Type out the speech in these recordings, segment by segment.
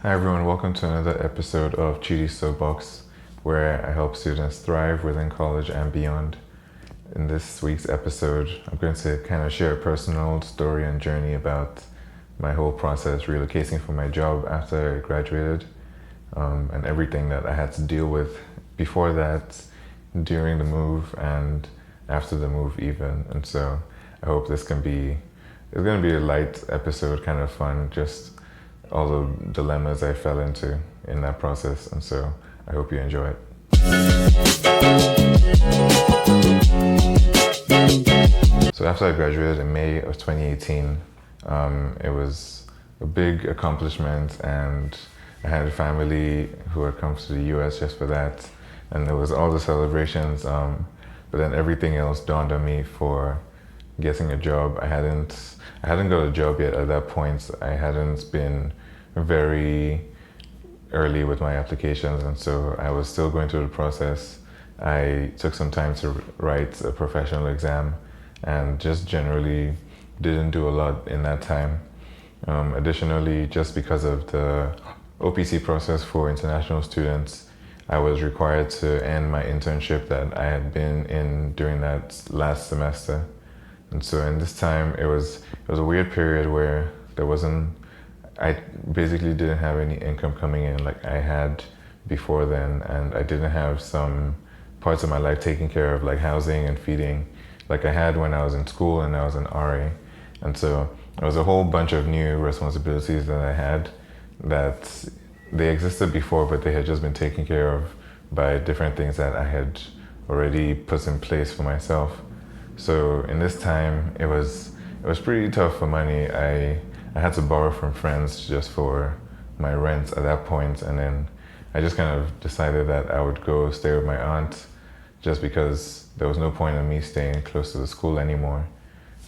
Hi everyone, welcome to another episode of Chidi's Soapbox, where I help students thrive within college and beyond. In this week's episode, I'm going to kind of share a personal story and journey about my whole process relocating for my job after I graduated, and everything that I had to deal with before that, during the move, and after the move even. And so I hope it's going to be a light episode, kind of fun, just all the dilemmas I fell into in that process. And so I hope you enjoy it. So after I graduated in May of 2018, it was a big accomplishment, and I had a family who had come to the US just for that. And there was all the celebrations, but then everything else dawned on me for getting a job. I hadn't got a job yet at that point. I hadn't been very early with my applications, and so I was still going through the process. I took some time to write a professional exam and just generally didn't do a lot in that time. Additionally, just because of the OPT process for international students, I was required to end my internship that I had been in during that last semester. And so in this time, it was a weird period where I basically didn't have any income coming in like I had before then, and I didn't have some parts of my life taken care of, like housing and feeding, like I had when I was in school and I was an RA. And so there was a whole bunch of new responsibilities that I had that they existed before, but they had just been taken care of by different things that I had already put in place for myself. So in this time, it was pretty tough for money. I had to borrow from friends just for my rent at that point, and then I just kind of decided that I would go stay with my aunt just because there was no point in me staying close to the school anymore.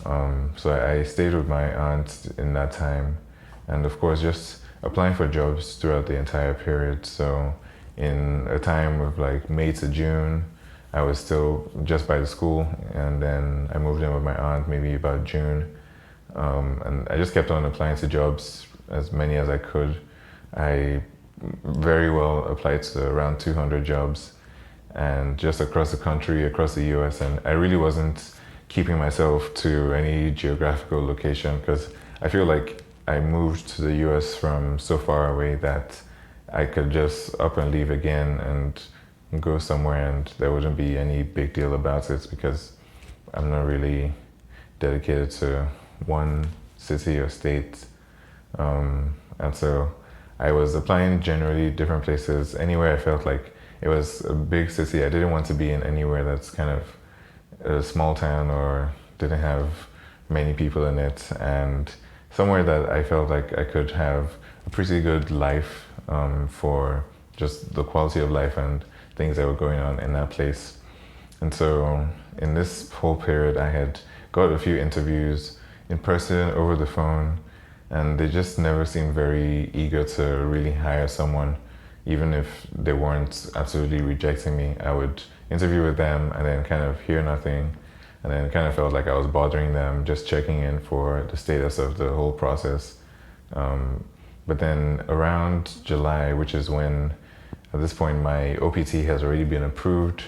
So I stayed with my aunt in that time, and of course just applying for jobs throughout the entire period. So in a time of like May to June, I was still just by the school, and then I moved in with my aunt maybe about June. And I just kept on applying to jobs, as many as I could. I very well applied to around 200 jobs, and just across the country, across the US, and I really wasn't keeping myself to any geographical location because I feel like I moved to the US from so far away that I could just up and leave again and go somewhere and there wouldn't be any big deal about it because I'm not really dedicated to one city or state. And so I was applying generally different places, anywhere I felt like it was a big city. I didn't want to be in anywhere that's kind of a small town or didn't have many people in it, and somewhere that I felt like I could have a pretty good life for just the quality of life and things that were going on in that place. And so in this whole period, I had got a few interviews in person, over the phone, and they just never seemed very eager to really hire someone. Even if they weren't absolutely rejecting me, I would interview with them and then kind of hear nothing, and then kind of felt like I was bothering them, just checking in for the status of the whole process. But then around July, which is when at this point my OPT has already been approved,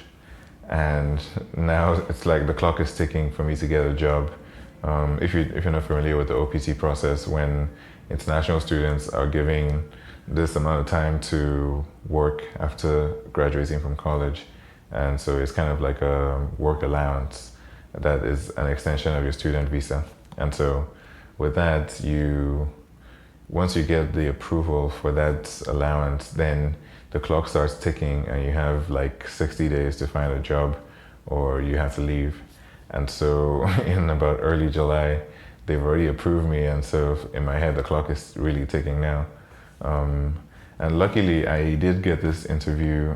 and now it's like the clock is ticking for me to get a job. If you're not familiar with the OPT process, when international students are given this amount of time to work after graduating from college, and so it's kind of like a work allowance that is an extension of your student visa. And so with that, once you get the approval for that allowance, then the clock starts ticking and you have like 60 days to find a job or you have to leave. And so in about early July, they've already approved me, and so in my head the clock is really ticking now. And luckily I did get this interview.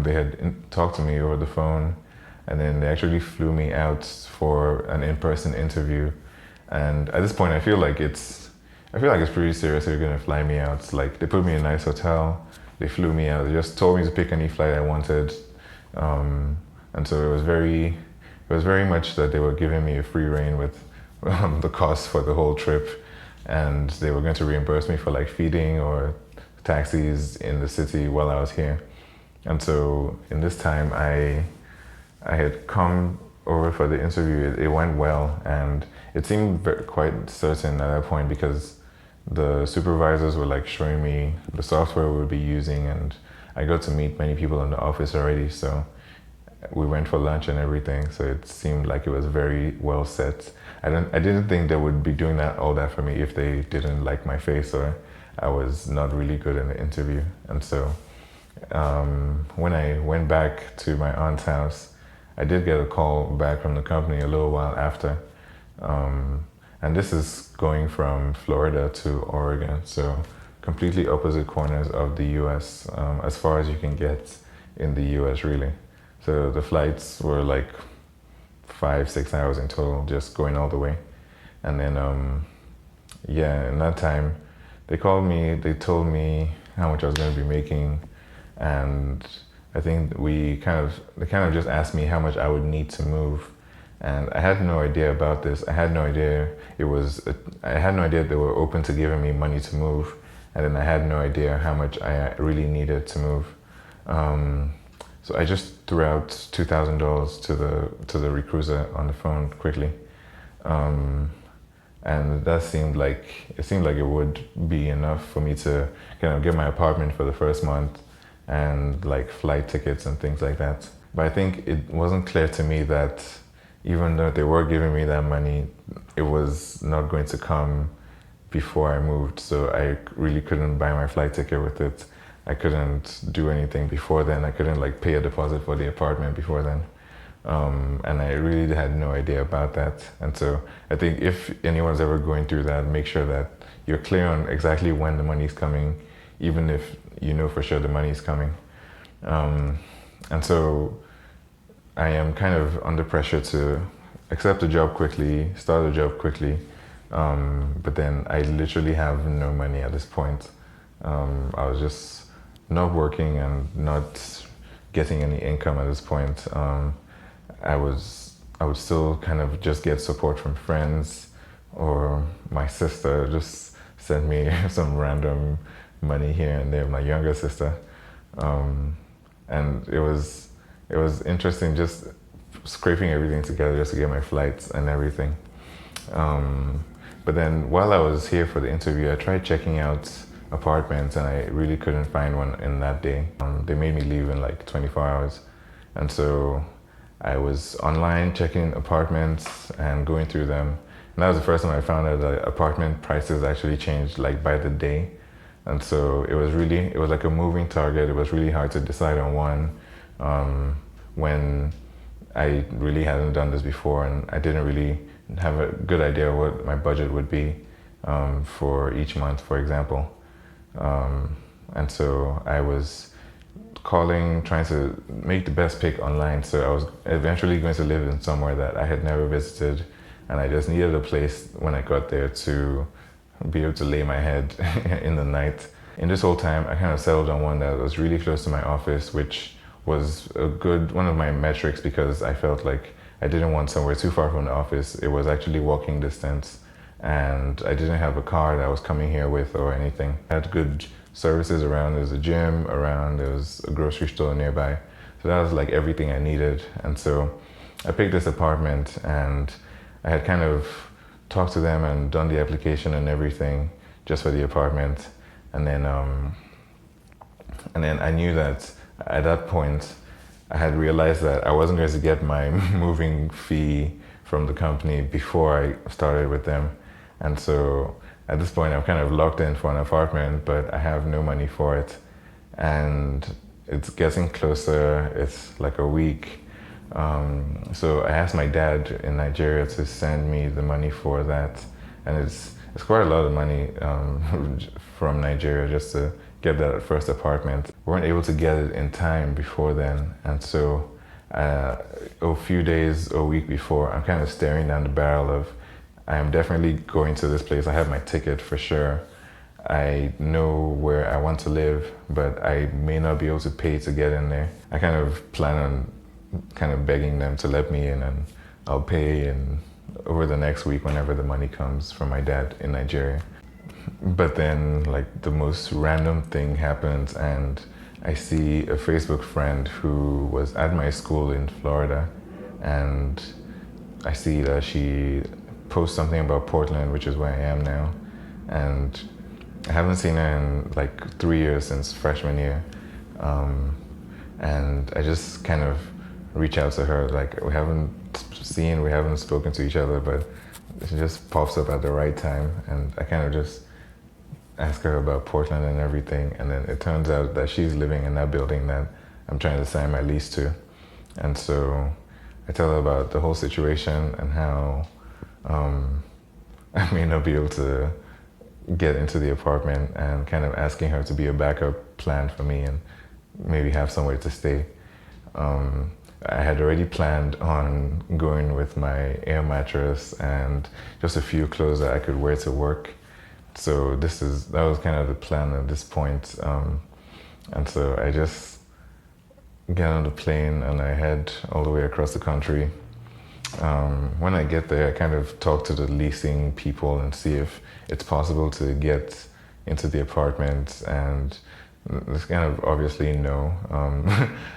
They had talked to me over the phone, and then they actually flew me out for an in-person interview. And at this point I feel like it's pretty serious. They're gonna fly me out. It's like they put me in a nice hotel, they flew me out, they just told me to pick any flight I wanted. And so it was very much that they were giving me a free rein with the cost for the whole trip, and they were going to reimburse me for like feeding or taxis in the city while I was here. And so in this time, I had come over for the interview. It went well, and it seemed quite certain at that point because the supervisors were like showing me the software we would be using, and I got to meet many people in the office already. So we went for lunch and everything. So it seemed like it was very well set. I didn't think they would be doing all that for me if they didn't like my face or I was not really good in the interview. And so when I went back to my aunt's house, I did get a call back from the company a little while after. And this is going from Florida to Oregon, so completely opposite corners of the US, as far as you can get in the US, really. So the flights were like 5-6 hours in total, just going all the way. And then, yeah, in that time, they called me, they told me how much I was going to be making, and I think they kind of just asked me how much I would need to move. And I had no idea about this. I had no idea they were open to giving me money to move. And then I had no idea how much I really needed to move. So I just threw out $2,000 to the recruiter on the phone quickly. And that seemed like it would be enough for me to kind of get my apartment for the first month and like flight tickets and things like that. But I think it wasn't clear to me that even though they were giving me that money, it was not going to come before I moved. So I really couldn't buy my flight ticket with it. I couldn't do anything before then. I couldn't like pay a deposit for the apartment before then. And I really had no idea about that. And so I think if anyone's ever going through that, make sure that you're clear on exactly when the money's coming, even if you know for sure the money's coming. And so I am kind of under pressure to accept a job quickly, start a job quickly, but then I literally have no money at this point. I was just not working and not getting any income at this point. I would still kind of just get support from friends, or my sister just sent me some random money here and there, my younger sister. And it was interesting just scraping everything together just to get my flights and everything. But then while I was here for the interview, I tried checking out apartments and I really couldn't find one in that day. They made me leave in like 24 hours. And so I was online checking apartments and going through them. And that was the first time I found out that apartment prices actually changed like by the day. And so it was like a moving target. It was really hard to decide on one when I really hadn't done this before and I didn't really have a good idea of what my budget would be for each month, for example. And so I was calling, trying to make the best pick online. So I was eventually going to live in somewhere that I had never visited, and I just needed a place when I got there to be able to lay my head in the night. In this whole time, I kind of settled on one that was really close to my office, which was one of my metrics because I felt like I didn't want somewhere too far from the office. It was actually walking distance, and I didn't have a car that I was coming here with or anything. I had good services around. There was a gym around, there was a grocery store nearby. So that was like everything I needed. And so I picked this apartment and I had kind of talked to them and done the application and everything just for the apartment. And then I knew that at that point, I had realized that I wasn't going to get my moving fee from the company before I started with them. And so at this point, I'm kind of locked in for an apartment, but I have no money for it. And it's getting closer. It's like a week. So I asked my dad in Nigeria to send me the money for that. And it's quite a lot of money from Nigeria just to get that first apartment. We weren't able to get it in time before then. And so a few days, a week before, I'm kind of staring down the barrel of, I am definitely going to this place. I have my ticket for sure. I know where I want to live, but I may not be able to pay to get in there. I kind of plan on kind of begging them to let me in, and I'll pay over the next week whenever the money comes from my dad in Nigeria. But then like the most random thing happens, and I see a Facebook friend who was at my school in Florida, and I see that she posts something about Portland, which is where I am now, and I haven't seen her in like 3 years since freshman year. And I just kind of reach out to her, like we haven't spoken to each other, but she just pops up at the right time, and I kind of just ask her about Portland and everything, and then it turns out that she's living in that building that I'm trying to sign my lease to. And so I tell her about the whole situation and how I may not be able to get into the apartment, and kind of asking her to be a backup plan for me and maybe have somewhere to stay. I had already planned on going with my air mattress and just a few clothes that I could wear to work. So that was kind of the plan at this point. And so I just get on the plane and I head all the way across the country. When I get there, I kind of talk to the leasing people and see if it's possible to get into the apartment, and it's kind of obviously no.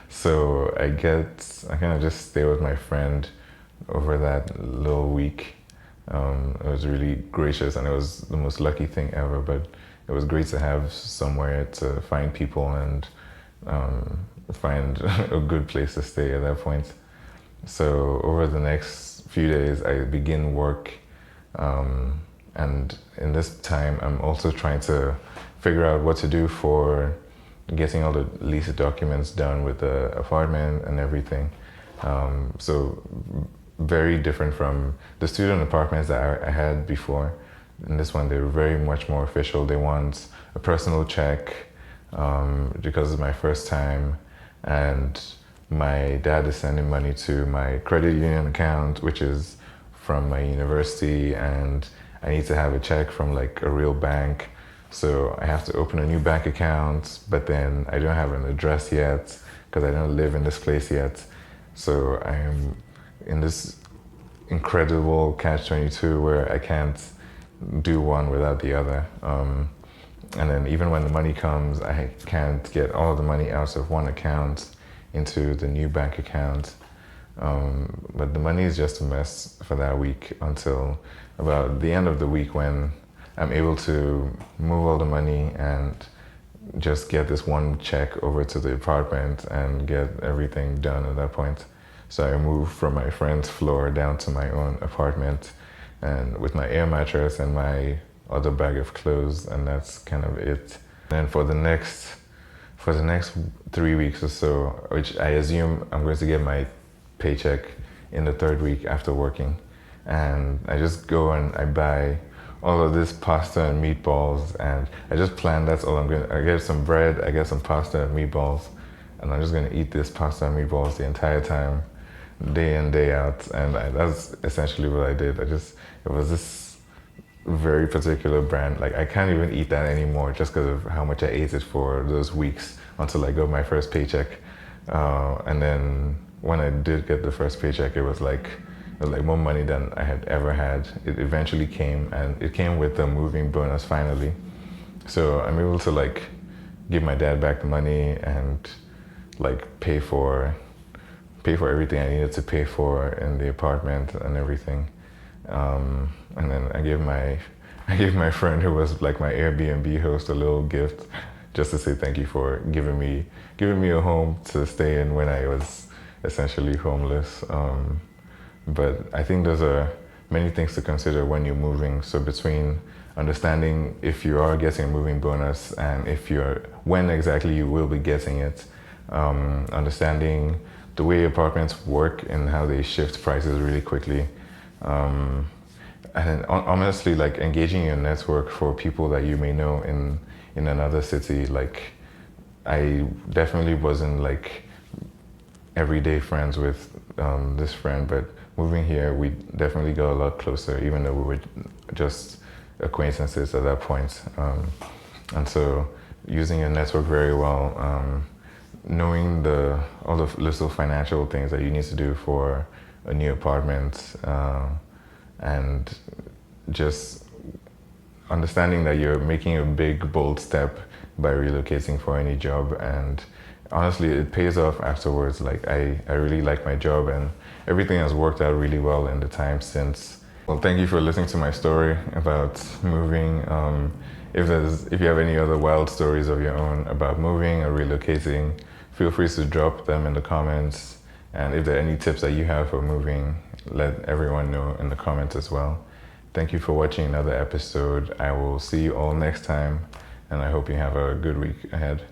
So I kind of just stay with my friend over that little week. It was really gracious, and it was the most lucky thing ever, but it was great to have somewhere to find people and find a good place to stay at that point. So over the next few days, I begin work, and in this time, I'm also trying to figure out what to do for getting all the lease documents done with the apartment and everything. So very different from the student apartments that I had before. In this one, they were very much more official. They want a personal check because it's my first time, and my dad is sending money to my credit union account, which is from my university, and I need to have a check from like a real bank. So I have to open a new bank account, but then I don't have an address yet because I don't live in this place yet. So I am in this incredible catch-22 where I can't do one without the other. And then even when the money comes, I can't get all the money out of one account into the new bank account. But the money is just a mess for that week until about the end of the week, when I'm able to move all the money and just get this one check over to the apartment and get everything done at that point. So I moved from my friend's floor down to my own apartment, and with my air mattress and my other bag of clothes, and that's kind of it. And for the next 3 weeks or so, which I assume I'm going to get my paycheck in the third week after working, and I just go and I buy all of this pasta and meatballs, and I just plan that's all I get some bread, I get some pasta and meatballs, and I'm just gonna eat this pasta and meatballs the entire time, day in, day out. And that's essentially what I did. It was this very particular brand. Like I can't even eat that anymore just because of how much I ate it for those weeks until I got my first paycheck. And then when I did get the first paycheck, it was like more money than I had ever had. It eventually came, and it came with the moving bonus finally. So I'm able to like give my dad back the money and like pay for everything I needed to pay for in the apartment and everything. And then I gave my friend who was like my Airbnb host a little gift just to say thank you for giving me a home to stay in when I was essentially homeless. But I think there's many things to consider when you're moving. So between understanding if you are getting a moving bonus and when exactly you will be getting it, understanding the way apartments work and how they shift prices really quickly, and honestly, like engaging your network for people that you may know in another city. Like I definitely wasn't like everyday friends with this friend, but moving here, we definitely got a lot closer, even though we were just acquaintances at that point. And so using your network very well, knowing all the little financial things that you need to do for a new apartment, and just understanding that you're making a big, bold step by relocating for any job. And honestly, it pays off afterwards. Like I really like my job and everything has worked out really well in the time since. Well, thank you for listening to my story about moving. If you have any other wild stories of your own about moving or relocating, feel free to drop them in the comments. And if there are any tips that you have for moving, let everyone know in the comments as well. Thank you for watching another episode. I will see you all next time, and I hope you have a good week ahead.